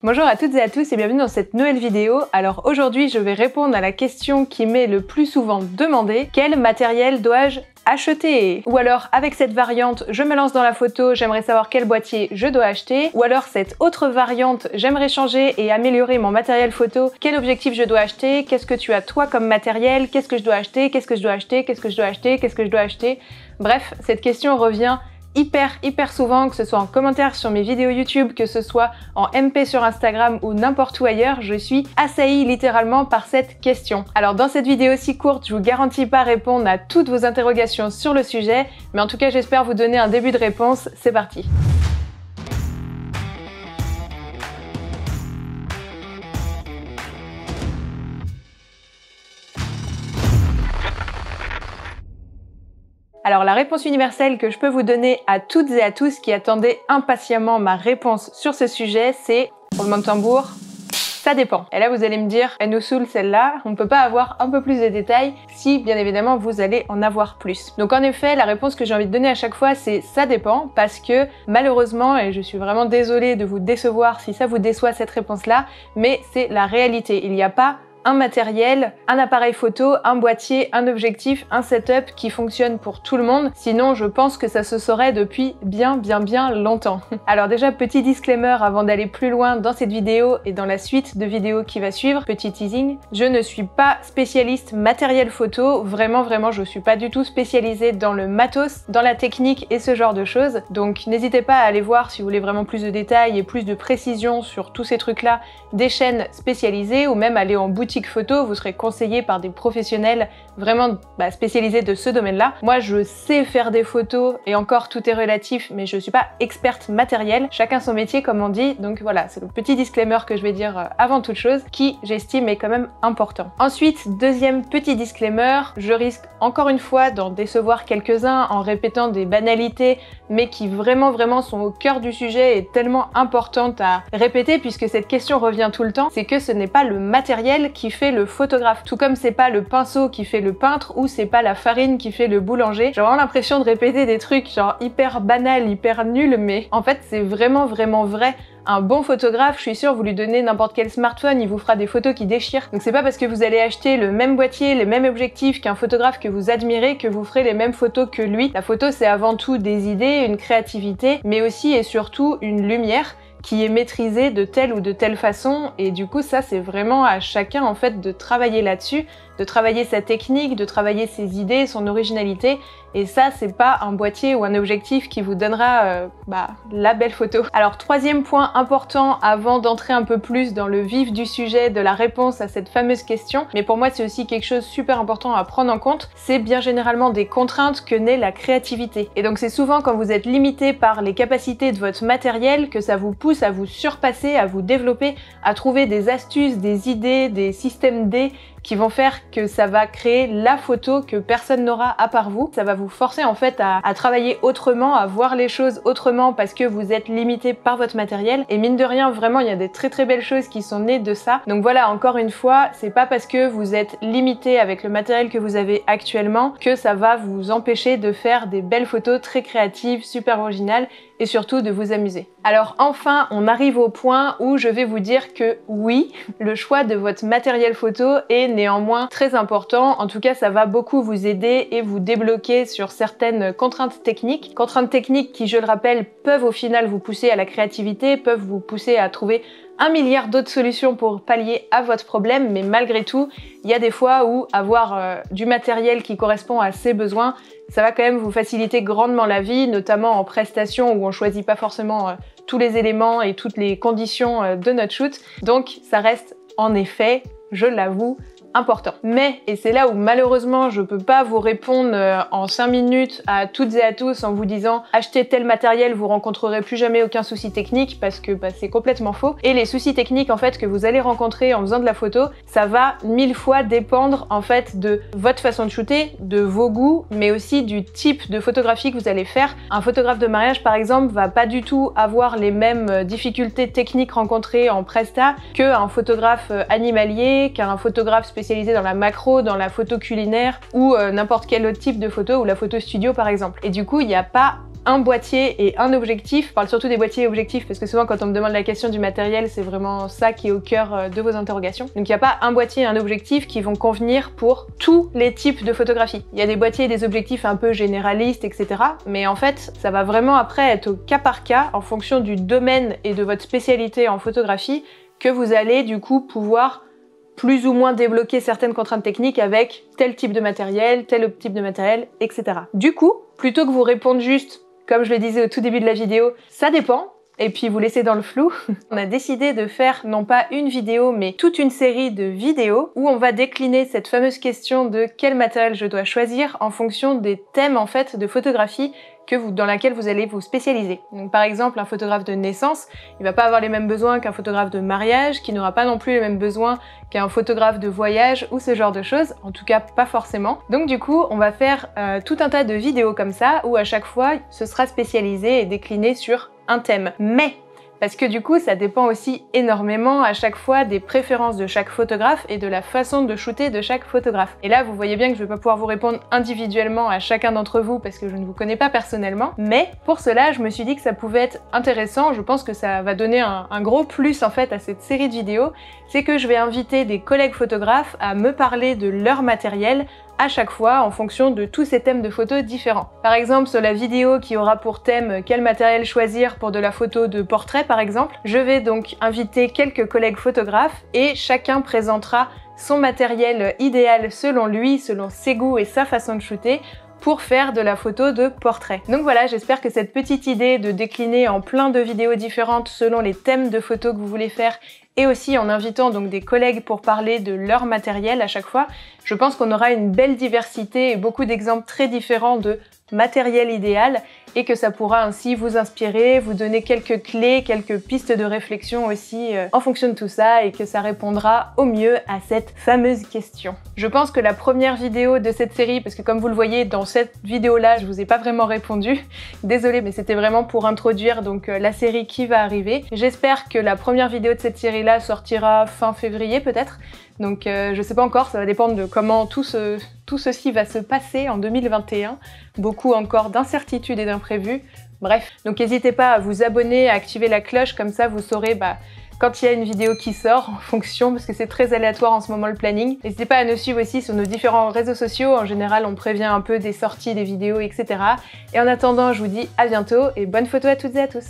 Bonjour à toutes et à tous et bienvenue dans cette nouvelle vidéo. Alors aujourd'hui je vais répondre à la question qui m'est le plus souvent demandée: quel matériel dois-je acheter? Ou alors avec cette variante, je me lance dans la photo, j'aimerais savoir quel boîtier je dois acheter. Ou alors cette autre variante, j'aimerais changer et améliorer mon matériel photo, quel objectif je dois acheter? Qu'est-ce que tu as toi comme matériel? Qu'est-ce que je dois acheter? Qu'est-ce que je dois acheter? Qu'est-ce que je dois acheter? Qu'est-ce que je dois acheter? Bref, cette question revient hyper souvent, que ce soit en commentaire sur mes vidéos YouTube, que ce soit en MP sur Instagram ou n'importe où ailleurs, je suis assaillie littéralement par cette question. Alors dans cette vidéo si courte, je vous garantis pas répondre à toutes vos interrogations sur le sujet, mais en tout cas j'espère vous donner un début de réponse. C'est parti! Alors la réponse universelle que je peux vous donner à toutes et à tous qui attendaient impatiemment ma réponse sur ce sujet, c'est, roulement de tambour, ça dépend. Et là vous allez me dire, elle nous saoule celle-là, on ne peut pas avoir un peu plus de détails si bien évidemment vous allez en avoir plus. Donc en effet, la réponse que j'ai envie de donner à chaque fois, c'est ça dépend, parce que malheureusement, et je suis vraiment désolée de vous décevoir si ça vous déçoit cette réponse-là, mais c'est la réalité. Il n'y a pas un matériel, un appareil photo, un boîtier, un objectif, un setup qui fonctionne pour tout le monde. Sinon, je pense que ça se saurait depuis bien longtemps. Alors déjà, petit disclaimer avant d'aller plus loin dans cette vidéo et dans la suite de vidéos qui va suivre, petit teasing. Je ne suis pas spécialiste matériel photo, vraiment, je suis pas du tout spécialisée dans le matos, dans la technique et ce genre de choses. Donc n'hésitez pas à aller voir si vous voulez vraiment plus de détails et plus de précision sur tous ces trucs-là, des chaînes spécialisées ou même aller en boutique photo, vous serez conseillé par des professionnels vraiment spécialisés de ce domaine-là. Moi, je sais faire des photos et encore tout est relatif, mais je suis pas experte matériel. Chacun son métier, comme on dit. Donc voilà, c'est le petit disclaimer que je vais dire avant toute chose, qui j'estime est quand même important. Ensuite, deuxième petit disclaimer, je risque encore une fois d'en décevoir quelques-uns en répétant des banalités, mais qui vraiment sont au cœur du sujet et tellement importantes à répéter puisque cette question revient tout le temps, c'est que ce n'est pas le matériel qui fait le photographe. Tout comme c'est pas le pinceau qui fait le peintre ou c'est pas la farine qui fait le boulanger. J'ai vraiment l'impression de répéter des trucs genre hyper banals, hyper nuls, mais en fait c'est vraiment vrai. Un bon photographe, je suis sûre, vous lui donnez n'importe quel smartphone, il vous fera des photos qui déchirent. Donc c'est pas parce que vous allez acheter le même boîtier, les mêmes objectifs qu'un photographe que vous admirez que vous ferez les mêmes photos que lui. La photo c'est avant tout des idées, une créativité, mais aussi et surtout une lumière qui est maîtrisée de telle ou de telle façon, et du coup ça c'est vraiment à chacun en fait de travailler là-dessus, de travailler sa technique, de travailler ses idées, son originalité, et ça c'est pas un boîtier ou un objectif qui vous donnera la belle photo. Alors troisième point important avant d'entrer un peu plus dans le vif du sujet de la réponse à cette fameuse question, mais pour moi c'est aussi quelque chose de super important à prendre en compte, c'est bien généralement des contraintes que naît la créativité. Et donc c'est souvent quand vous êtes limité par les capacités de votre matériel que ça vous pousse à vous surpasser, à vous développer, à trouver des astuces, des idées, des systèmes D qui vont faire que ça va créer la photo que personne n'aura à part vous. Ça va vous forcer en fait à travailler autrement, à voir les choses autrement parce que vous êtes limité par votre matériel. Et mine de rien, vraiment, il y a des très belles choses qui sont nées de ça. Donc voilà, encore une fois, c'est pas parce que vous êtes limité avec le matériel que vous avez actuellement que ça va vous empêcher de faire des belles photos très créatives, super originales et surtout de vous amuser. Alors enfin, on arrive au point où je vais vous dire que oui, le choix de votre matériel photo est néanmoins très important. En tout cas, ça va beaucoup vous aider et vous débloquer sur certaines contraintes techniques. Contraintes techniques qui, je le rappelle, peuvent au final vous pousser à la créativité, peuvent vous pousser à trouver un milliard d'autres solutions pour pallier à votre problème, mais malgré tout, il y a des fois où avoir du matériel qui correspond à ses besoins, ça va quand même vous faciliter grandement la vie, notamment en prestation où on choisit pas forcément tous les éléments et toutes les conditions de notre shoot. Donc ça reste en effet, je l'avoue, important. Mais, et c'est là où malheureusement je peux pas vous répondre en 5 minutes à toutes et à tous en vous disant achetez tel matériel, vous rencontrerez plus jamais aucun souci technique, parce que c'est complètement faux. Et les soucis techniques en fait que vous allez rencontrer en faisant de la photo, ça va 1000 fois dépendre en fait de votre façon de shooter, de vos goûts, mais aussi du type de photographie que vous allez faire. Un photographe de mariage par exemple va pas du tout avoir les mêmes difficultés techniques rencontrées en presta qu'un photographe animalier, qu'un photographe spécialisé dans la macro, dans la photo culinaire ou n'importe quel autre type de photo ou la photo studio par exemple. Et du coup, il n'y a pas un boîtier et un objectif. Je parle surtout des boîtiers et objectifs parce que souvent quand on me demande la question du matériel, c'est vraiment ça qui est au cœur de vos interrogations. Donc il n'y a pas un boîtier et un objectif qui vont convenir pour tous les types de photographie. Il y a des boîtiers et des objectifs un peu généralistes, etc. Mais en fait, ça va vraiment après être au cas par cas, en fonction du domaine et de votre spécialité en photographie, que vous allez du coup pouvoir plus ou moins débloquer certaines contraintes techniques avec tel type de matériel, tel type de matériel, etc. Du coup, plutôt que vous répondre juste, comme je le disais au tout début de la vidéo, ça dépend, et puis vous laisser dans le flou, on a décidé de faire non pas une vidéo, mais toute une série de vidéos où on va décliner cette fameuse question de quel matériel je dois choisir en fonction des thèmes en fait de photographie dans laquelle vous allez vous spécialiser. Donc par exemple, un photographe de naissance, il va pas avoir les mêmes besoins qu'un photographe de mariage, qui n'aura pas non plus les mêmes besoins qu'un photographe de voyage ou ce genre de choses, en tout cas pas forcément. Donc du coup, on va faire tout un tas de vidéos comme ça, où à chaque fois, ce sera spécialisé et décliné sur un thème. Mais parce que du coup, ça dépend aussi énormément à chaque fois des préférences de chaque photographe et de la façon de shooter de chaque photographe. Et là, vous voyez bien que je vais pas pouvoir vous répondre individuellement à chacun d'entre vous parce que je ne vous connais pas personnellement. Mais pour cela, je me suis dit que ça pouvait être intéressant. Je pense que ça va donner un gros plus en fait à cette série de vidéos. C'est que je vais inviter des collègues photographes à me parler de leur matériel à chaque fois en fonction de tous ces thèmes de photos différents. Par exemple, sur la vidéo qui aura pour thème quel matériel choisir pour de la photo de portrait par exemple, je vais donc inviter quelques collègues photographes et chacun présentera son matériel idéal selon lui, selon ses goûts et sa façon de shooter pour faire de la photo de portrait. Donc voilà, j'espère que cette petite idée de décliner en plein de vidéos différentes selon les thèmes de photos que vous voulez faire et aussi en invitant donc des collègues pour parler de leur matériel à chaque fois, je pense qu'on aura une belle diversité et beaucoup d'exemples très différents de matériel idéal et que ça pourra ainsi vous inspirer, vous donner quelques clés, quelques pistes de réflexion aussi en fonction de tout ça et que ça répondra au mieux à cette fameuse question. Je pense que la première vidéo de cette série, parce que comme vous le voyez dans cette vidéo-là, je vous ai pas vraiment répondu, désolée mais c'était vraiment pour introduire donc la série qui va arriver. J'espère que la première vidéo de cette série-là sortira fin février peut-être. Donc je sais pas encore, ça va dépendre de comment tout ceci va se passer en 2021. Beaucoup encore d'incertitudes et d'imprévus. Bref, donc n'hésitez pas à vous abonner, à activer la cloche, comme ça vous saurez quand il y a une vidéo qui sort en fonction, parce que c'est très aléatoire en ce moment le planning. N'hésitez pas à nous suivre aussi sur nos différents réseaux sociaux. En général, on prévient un peu des sorties des vidéos, etc. Et en attendant, je vous dis à bientôt et bonne photo à toutes et à tous.